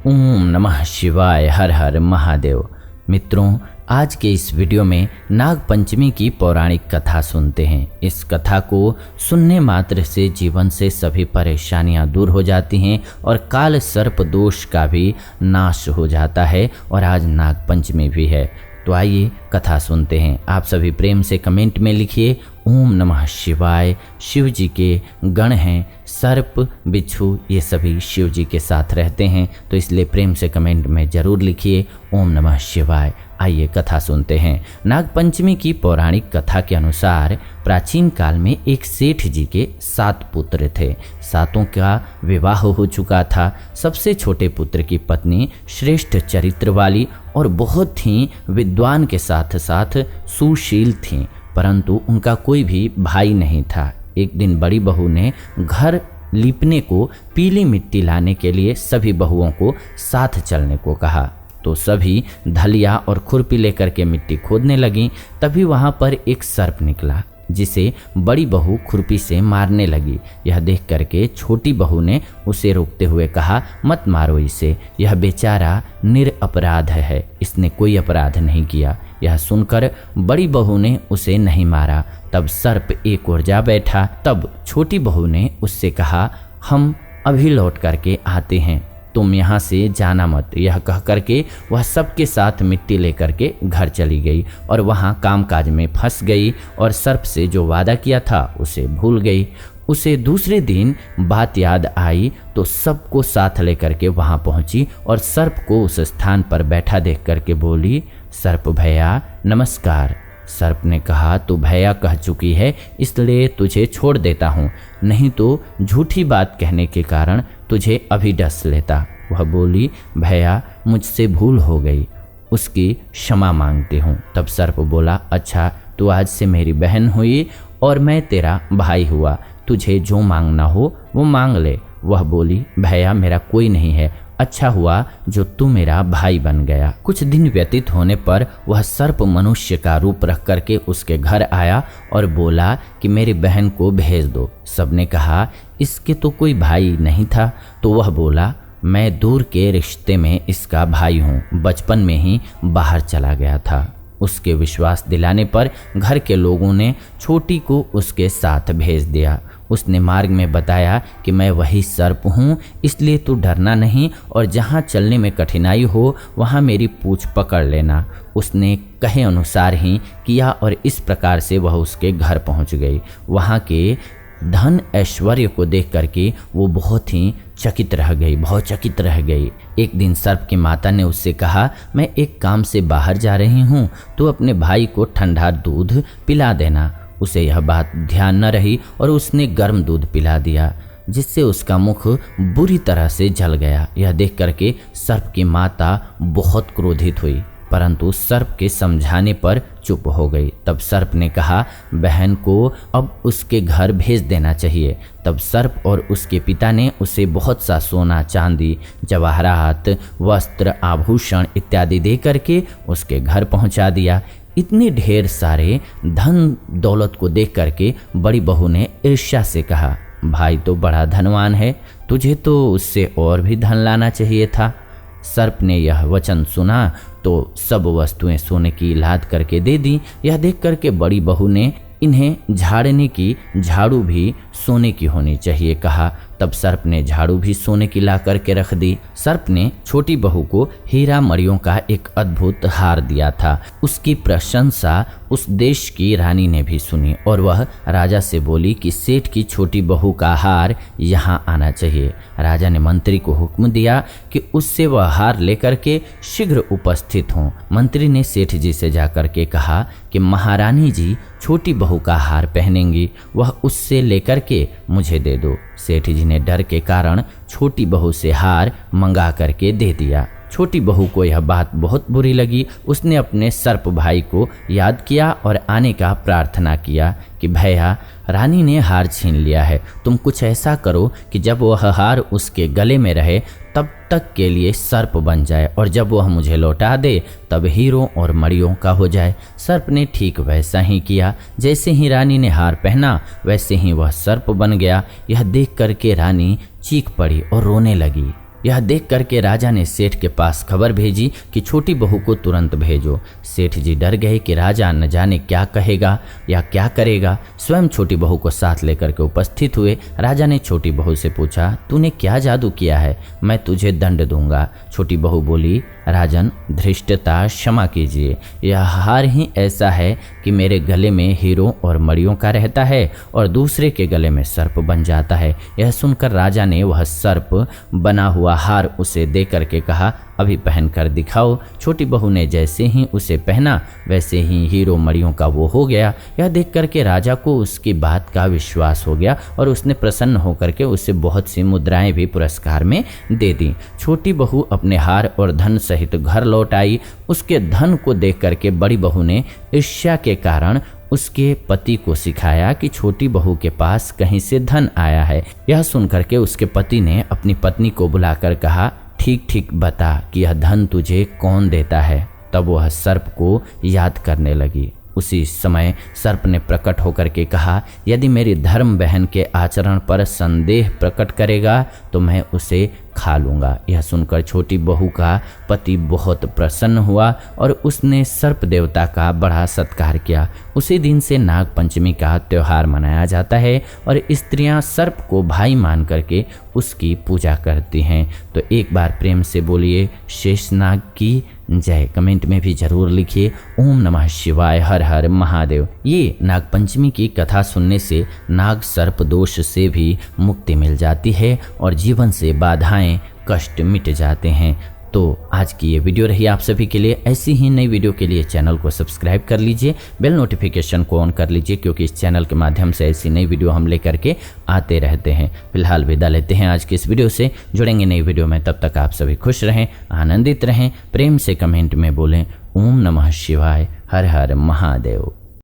ओम नमः शिवाय। हर हर महादेव। मित्रों, आज के इस वीडियो में नाग पंचमी की पौराणिक कथा सुनते हैं। इस कथा को सुनने मात्र से जीवन से सभी परेशानियां दूर हो जाती हैं और काल सर्प दोष का भी नाश हो जाता है। और आज नाग पंचमी भी है, तो आइए कथा सुनते हैं। आप सभी प्रेम से कमेंट में लिखिए ओम नमः शिवाय। शिव जी के गण हैं, सर्प बिच्छू ये सभी शिव जी के साथ रहते हैं, तो इसलिए प्रेम से कमेंट में ज़रूर लिखिए ओम नमः शिवाय। आइए कथा सुनते हैं। नाग पंचमी की पौराणिक कथा के अनुसार प्राचीन काल में एक सेठ जी के 7 पुत्र थे। 7 का विवाह हो चुका था। सबसे छोटे पुत्र की पत्नी श्रेष्ठ चरित्र वाली और बहुत ही विद्वान के साथ साथ सुशील थीं, परंतु उनका कोई भी भाई नहीं था। एक दिन बड़ी बहू ने घर लीपने को पीली मिट्टी लाने के लिए सभी बहुओं को साथ चलने को कहा, तो सभी धलिया और खुरपी लेकर के मिट्टी खोदने लगीं। तभी वहाँ पर एक सर्प निकला जिसे बड़ी बहू खुरपी से मारने लगी। यह देख करके छोटी बहू ने उसे रोकते हुए कहा, मत मारो इसे, यह बेचारा निरपराध है, इसने कोई अपराध नहीं किया। यह सुनकर बड़ी बहू ने उसे नहीं मारा। तब सर्प एक ओर जा बैठा। तब छोटी बहू ने उससे कहा, हम अभी लौट करके आते हैं, तुम यहाँ से जाना मत। यह कह करके वह सबके साथ मिट्टी लेकर के घर चली गई और वहाँ कामकाज में फंस गई और सर्प से जो वादा किया था उसे भूल गई। उसे दूसरे दिन बात याद आई तो सबको साथ लेकर के वहाँ पहुँची और सर्प को उस स्थान पर बैठा देख करके बोली, सर्प भैया नमस्कार। सर्प ने कहा, तू भैया कह चुकी है इसलिए तुझे छोड़ देता हूँ, नहीं तो झूठी बात कहने के कारण तुझे अभी डस लेता। वह बोली, भैया मुझसे भूल हो गई, उसकी क्षमा मांगती हूँ। तब सर्प बोला, अच्छा तू आज से मेरी बहन हुई और मैं तेरा भाई हुआ, तुझे जो मांगना हो वो मांग ले। वह बोली, भैया मेरा कोई नहीं है, अच्छा हुआ जो तू मेरा भाई बन गया। कुछ दिन व्यतीत होने पर वह सर्प मनुष्य का रूप रख करके उसके घर आया और बोला कि मेरी बहन को भेज दो। सबने कहा, इसके तो कोई भाई नहीं था। तो वह बोला, मैं दूर के रिश्ते में इसका भाई हूँ, बचपन में ही बाहर चला गया था। उसके विश्वास दिलाने पर घर के लोगों ने छोटी को उसके साथ भेज दिया। उसने मार्ग में बताया कि मैं वही सर्प हूँ, इसलिए तू डरना नहीं और जहाँ चलने में कठिनाई हो वहाँ मेरी पूँछ पकड़ लेना। उसने कहे अनुसार ही किया और इस प्रकार से वह उसके घर पहुँच गई। वहाँ के धन ऐश्वर्य को देख करके वो बहुत ही चकित रह गई, बहुत चकित रह गई। एक दिन सर्प की माता ने उससे कहा, मैं एक काम से बाहर जा रही हूँ, तो अपने भाई को ठंडा दूध पिला देना। उसे यह बात ध्यान न रही और उसने गर्म दूध पिला दिया, जिससे उसका मुख बुरी तरह से जल गया। यह देख करके सर्प की माता बहुत क्रोधित हुई, परंतु सर्प के समझाने पर चुप हो गई। तब सर्प ने कहा, बहन को अब उसके घर भेज देना चाहिए। तब सर्प और उसके पिता ने उसे बहुत सा सोना, चांदी, जवाहरात, वस्त्र, आभूषण इत्यादि दे करके उसके घर पहुंचा दिया। इतने ढेर सारे धन दौलत को देख करके बड़ी बहू ने ईर्ष्या से कहा, भाई तो बड़ा धनवान है, तुझे तो उससे और भी धन लाना चाहिए था। सर्प ने यह वचन सुना तो सब वस्तुएं सोने की लाद करके दे दी। यह देख करके बड़ी बहू ने इन्हें झाड़ने की झाड़ू भी सोने की होनी चाहिए कहा। तब सर्प ने झाड़ू भी सोने की ला करके रख दी। सर्प ने छोटी बहू को हीरा मणियों का एक अद्भुत हार दिया था। उसकी प्रशंसा उस देश की रानी ने भी सुनी और वह राजा से बोली कि सेठ की छोटी बहू का हार यहाँ आना चाहिए। राजा ने मंत्री को हुक्म दिया कि उससे वह हार लेकर के शीघ्र उपस्थित हों। मंत्री ने सेठ जी से जाकर के कहा कि महारानी जी छोटी बहू का हार पहनेंगी, वह उससे लेकर के मुझे दे दो। सेठ जी ने डर के कारण छोटी बहू से हार मंगा करके दे दिया। छोटी बहू को यह बात बहुत बुरी लगी। उसने अपने सर्प भाई को याद किया और आने का प्रार्थना किया कि भैया रानी ने हार छीन लिया है, तुम कुछ ऐसा करो कि जब वह हार उसके गले में रहे तब तक के लिए सर्प बन जाए और जब वह मुझे लौटा दे तब हीरों और मणियों का हो जाए। सर्प ने ठीक वैसा ही किया। जैसे ही रानी ने हार पहना वैसे ही वह सर्प बन गया। यह देख करके रानी चीख पड़ी और रोने लगी। यह देख करके राजा ने सेठ के पास खबर भेजी कि छोटी बहू को तुरंत भेजो। सेठ जी डर गए कि राजा न जाने क्या कहेगा या क्या करेगा। स्वयं छोटी बहू को साथ लेकर के उपस्थित हुए। राजा ने छोटी बहू से पूछा, तूने क्या जादू किया है, मैं तुझे दंड दूंगा। छोटी बहू बोली, राजन धृष्टता क्षमा कीजिए, यह हार ही ऐसा है कि मेरे गले में हीरों और मणियों का रहता है और दूसरे के गले में सर्प बन जाता है। यह सुनकर राजा ने वह सर्प बना हुआ हार उसे दे करके कहा, अभी पहन कर दिखाओ। छोटी बहू ने जैसे ही उसे पहना वैसे ही हीरो मणियों का वो हो गया। यह देख करके राजा को उसकी बात का विश्वास हो गया और उसने प्रसन्न होकर के उसे बहुत सी मुद्राएं भी पुरस्कार में दे दी। छोटी बहू अपने हार और धन सहित घर लौट आई। उसके धन को देख करके बड़ी बहू ने ईर्ष्या के कारण उसके पति को सिखाया कि छोटी बहू के पास कहीं से धन आया है। यह सुनकर के उसके पति ने अपनी पत्नी को बुलाकर कहा, ठीक ठीक बता कि यह धन तुझे कौन देता है। तब वह सर्प को याद करने लगी। उसी समय सर्प ने प्रकट होकर के कहा, यदि मेरी धर्म बहन के आचरण पर संदेह प्रकट करेगा तो मैं उसे खा लूँगा। यह सुनकर छोटी बहू का पति बहुत प्रसन्न हुआ और उसने सर्प देवता का बड़ा सत्कार किया। उसी दिन से नाग पंचमी का त्यौहार मनाया जाता है और स्त्रियां सर्प को भाई मान करके उसकी पूजा करती हैं। तो एक बार प्रेम से बोलिए शेषनाग की जय। कमेंट में भी जरूर लिखिए ओम नमः शिवाय, हर हर महादेव। ये नाग पंचमी की कथा सुनने से नाग सर्प दोष से भी मुक्ति मिल जाती है और जीवन से बाधाएं कष्ट मिट जाते हैं। तो आज की ये वीडियो रही आप सभी के लिए। ऐसी ही नई वीडियो के लिए चैनल को सब्सक्राइब कर लीजिए, बेल नोटिफिकेशन को ऑन कर लीजिए, क्योंकि इस चैनल के माध्यम से ऐसी नई वीडियो हम लेकर के आते रहते हैं। फिलहाल विदा लेते हैं आज की इस वीडियो से, जुड़ेंगे नई वीडियो में। तब तक आप सभी खुश रहें, आनंदित रहें। प्रेम से कमेंट में बोलें ओम नमः शिवाय, हर हर महादेव।